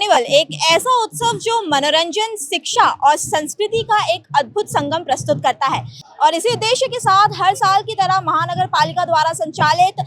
Carnival एक ऐसा उत्सव जो मनोरंजन, शिक्षा और संस्कृति का एक अद्भुत संगम प्रस्तुत करता है। और इसी उद्देश्य के साथ हर साल की तरह महानगर पालिका द्वारा संचालित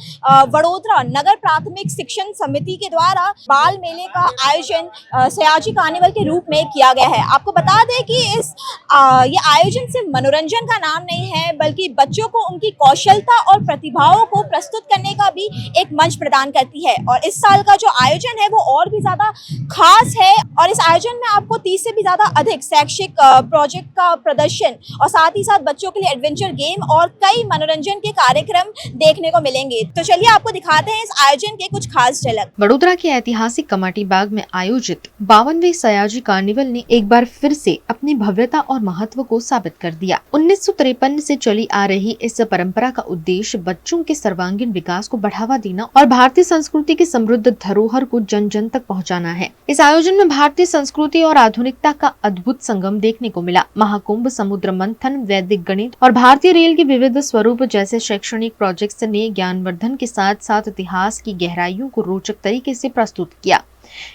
वडोदरा नगर प्राथमिक शिक्षण समिति के द्वारा बाल मेले का आयोजन सयाजी कार्निवल के रूप में किया गया है। आपको बता दें कि ये आयोजन सिर्फ मनोरंजन का नाम नहीं है, बल्कि बच्चों को उनकी कौशलता और प्रतिभाओं को प्रस्तुत करने का भी एक मंच प्रदान करती है। और इस साल का जो आयोजन है वो और भी ज्यादा खास है। और इस आयोजन में आपको 30 से भी ज्यादा अधिक शैक्षिक प्रोजेक्ट का प्रदर्शन और साथ ही साथ बच्चों के लिए एडवेंचर गेम और कई मनोरंजन के कार्यक्रम देखने को मिलेंगे। तो चलिए आपको दिखाते हैं इस आयोजन के कुछ खास झलक। वडोदरा के ऐतिहासिक कमाटी बाग में आयोजित 52वें सयाजी कार्निवल ने एक बार फिर से अपनी भव्यता और महत्व को साबित कर दिया। 1953 से चली आ रही इस परंपरा का उद्देश्य बच्चों के सर्वांगीण विकास को बढ़ावा देना और भारतीय संस्कृति की समृद्ध धरोहर को जन जन तक पहुंचाना है। इस आयोजन में भारतीय संस्कृति और आधुनिकता का अद्भुत संगम देखने को मिला। महाकुंभ, समुद्र मंथन, वैदिक गणित और भारतीय रेल के विविध स्वरूप जैसे शैक्षणिक प्रोजेक्ट्स ने ज्ञानवर्धन के साथ साथ इतिहास की गहराइयों को रोचक तरीके से प्रस्तुत किया।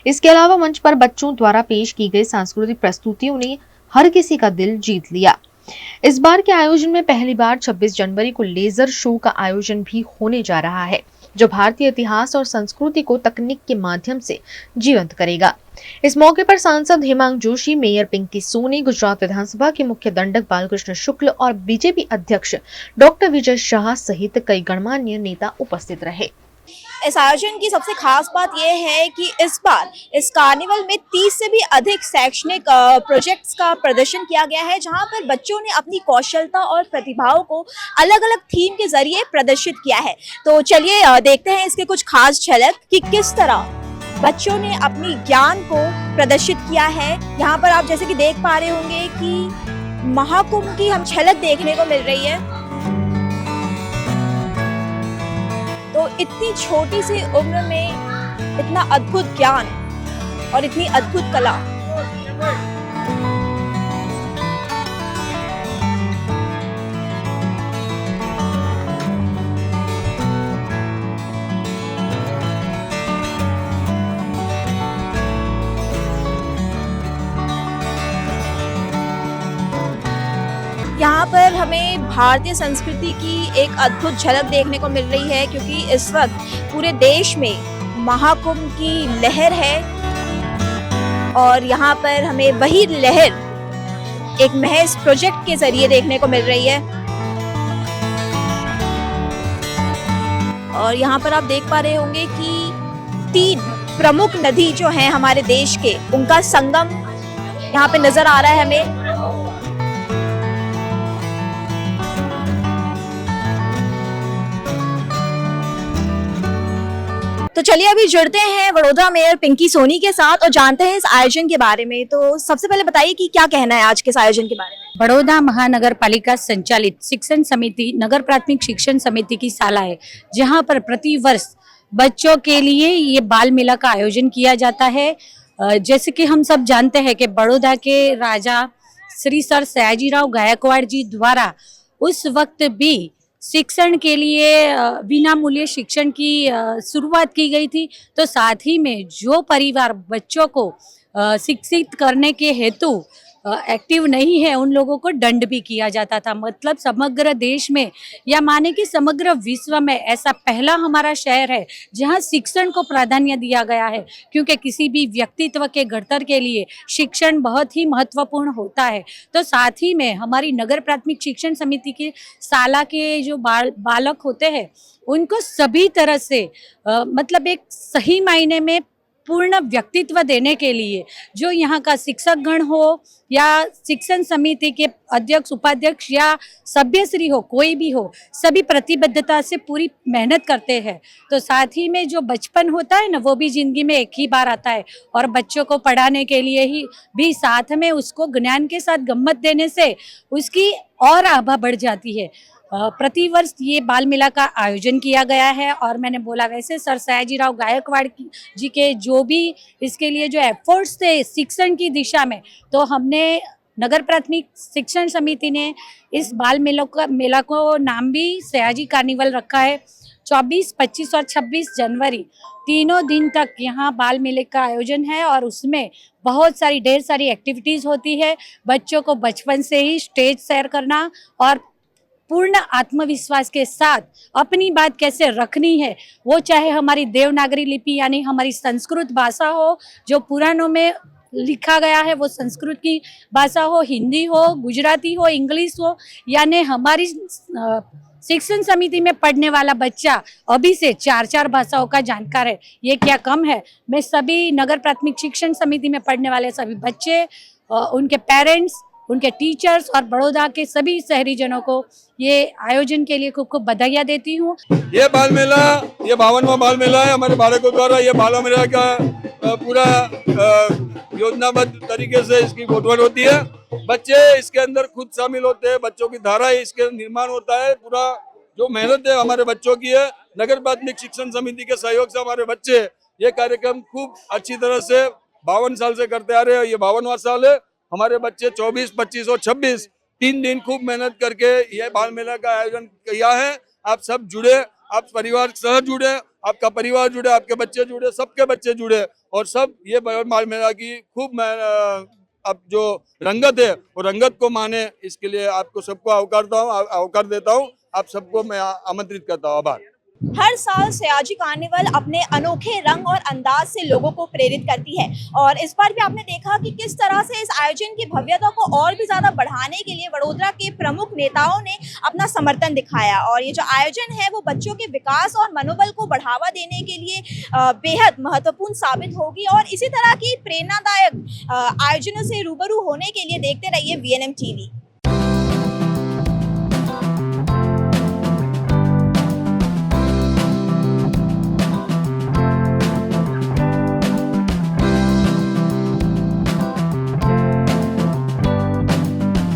इसके अलावा मंच पर बच्चों द्वारा पेश की गई सांस्कृतिक प्रस्तुतियों ने हर किसी का दिल जीत लिया। इस बार के आयोजन में पहली बार 26 जनवरी को लेजर शो का आयोजन भी होने जा रहा है, जो भारतीय इतिहास और संस्कृति को तकनीक के माध्यम से जीवंत करेगा। इस मौके पर सांसद हेमांग जोशी, मेयर पिंकी सोनी, गुजरात विधानसभा के मुख्य दंडक बालकृष्ण शुक्ल और बीजेपी अध्यक्ष डॉक्टर विजय शाह सहित कई गणमान्य नेता उपस्थित रहे। इस आयोजन की सबसे खास बात यह है कि इस बार इस कार्निवल में 30 से भी अधिक शैक्षणिक प्रोजेक्ट्स का प्रदर्शन किया गया है, जहां पर बच्चों ने अपनी कौशलता और प्रतिभाओं को अलग अलग थीम के जरिए प्रदर्शित किया है। तो चलिए देखते हैं इसके कुछ खास झलक कि किस तरह बच्चों ने अपनी ज्ञान को प्रदर्शित किया है। यहाँ पर आप जैसे कि देख पा रहे होंगे कि महाकुंभ की हम झलक देखने को मिल रही है। तो इतनी छोटी सी उम्र में इतना अद्भुत ज्ञान और इतनी अद्भुत कला। यहाँ पर हमें भारतीय संस्कृति की एक अद्भुत झलक देखने को मिल रही है, क्योंकि इस वक्त पूरे देश में महाकुंभ की लहर है और यहाँ पर हमें वही लहर एक महज प्रोजेक्ट के जरिए देखने को मिल रही है। और यहाँ पर आप देख पा रहे होंगे कि 3 प्रमुख नदी जो हैं हमारे देश के, उनका संगम यहाँ पे नजर आ रहा है हमें। तो चलिए अभी जुड़ते हैं वडोदरा मेयर पिंकी सोनी के साथ और जानते हैं इस आयोजन के बारे में। तो सबसे पहले बताइए कि क्या कहना है आज के इस आयोजन के बारे में। बड़ौदा महानगर पालिका संचालित शिक्षण समिति नगर प्राथमिक शिक्षण समिति की शाला है, जहां पर प्रति वर्ष बच्चों के लिए ये बाल मेला का आयोजन किया जाता है। जैसे कि हम सब जानते हैं कि बड़ौदा के राजा श्री सर सयाजीराव गायकवाड़ जी द्वारा उस वक्त भी शिक्षण के लिए बिना मूल्य शिक्षण की शुरुआत की गई थी। तो साथ ही में जो परिवार बच्चों को शिक्षित करने के हेतु एक्टिव नहीं है, उन लोगों को दंड भी किया जाता था। मतलब समग्र देश में या माने कि समग्र विश्व में ऐसा पहला हमारा शहर है जहां शिक्षण को प्राधान्य दिया गया है, क्योंकि किसी भी व्यक्तित्व के घड़तर के लिए शिक्षण बहुत ही महत्वपूर्ण होता है। तो साथ ही में हमारी नगर प्राथमिक शिक्षण समिति के शाला के जो बालक होते हैं, उनको सभी तरह से मतलब एक सही मायने में पूर्ण व्यक्तित्व देने के लिए जो यहाँ का शिक्षक गण हो या शिक्षण समिति के अध्यक्ष, उपाध्यक्ष या सभ्यश्री हो, कोई भी हो, सभी प्रतिबद्धता से पूरी मेहनत करते हैं। तो साथ ही में जो बचपन होता है ना, वो भी जिंदगी में एक ही बार आता है और बच्चों को पढ़ाने के लिए ही भी साथ में उसको ज्ञान के साथ गम्मत देने से उसकी और आभा बढ़ जाती है। प्रतिवर्ष ये बाल मेला का आयोजन किया गया है और मैंने बोला वैसे सर सयाजीराव गायकवाड़ जी के जो भी इसके लिए जो एफर्ट्स थे शिक्षण की दिशा में, तो हमने नगर प्राथमिक शिक्षण समिति ने इस बाल मेला को नाम भी सयाजी कार्निवल रखा है। 24, 25 और 26 जनवरी तीनों दिन तक यहाँ बाल मेले का आयोजन है और उसमें बहुत सारी ढेर सारी एक्टिविटीज़ होती है। बच्चों को बचपन से ही स्टेज शेयर करना और पूर्ण आत्मविश्वास के साथ अपनी बात कैसे रखनी है, वो चाहे हमारी देवनागरी लिपि यानी हमारी संस्कृत भाषा हो, जो पुराणों में लिखा गया है वो संस्कृत की भाषा हो, हिंदी हो, गुजराती हो, इंग्लिश हो, यानी हमारी शिक्षण समिति में पढ़ने वाला बच्चा अभी से 4 भाषाओं का जानकार है। ये क्या कम है? मैं सभी नगर प्राथमिक शिक्षण समिति में पढ़ने वाले सभी बच्चे, उनके पेरेंट्स, उनके टीचर्स और बड़ौदा के सभी शहरी जनों को ये आयोजन के लिए खूब खूब बधाइयाँ देती हूँ। ये बाल मेला, ये 52वां बाल मेला है हमारे बालकों द्वारा। ये बाल मेला का पूरा योजनाबद्ध तरीके से इसकी गोठवन होती है। बच्चे इसके अंदर खुद शामिल होते हैं, बच्चों की धारा इसके निर्माण होता है। पूरा जो मेहनत है हमारे बच्चों की है, नगर प्राथमिक शिक्षण समिति के सहयोग से हमारे बच्चे ये कार्यक्रम खूब अच्छी तरह से 52 साल से करते आ रहे हैं। ये 52वां साल है। हमारे बच्चे 24, 25 और 26 3 दिन खूब मेहनत करके ये बाल मेला का आयोजन किया है। आप सब जुड़े, आप परिवार सह जुड़े, आपका परिवार जुड़े, आपके बच्चे जुड़े, सबके बच्चे जुड़े और सब ये बाल मेला की खूब अब जो रंगत है वो रंगत को माने, इसके लिए आपको सबको आवकार देता हूँ। आप सबको मैं आमंत्रित करता हूँ। आभार। हर साल सयाजी कार्निवल अपने अनोखे रंग और अंदाज से लोगों को प्रेरित करती है और इस बार भी आपने देखा कि किस तरह से इस आयोजन की भव्यता को और भी ज्यादा बढ़ाने के लिए वडोदरा के प्रमुख नेताओं ने अपना समर्थन दिखाया और ये जो आयोजन है वो बच्चों के विकास और मनोबल को बढ़ावा देने के लिए बेहद महत्वपूर्ण साबित होगी और इसी तरह की प्रेरणादायक आयोजनों से रूबरू होने के लिए देखते रहिए VNM TV।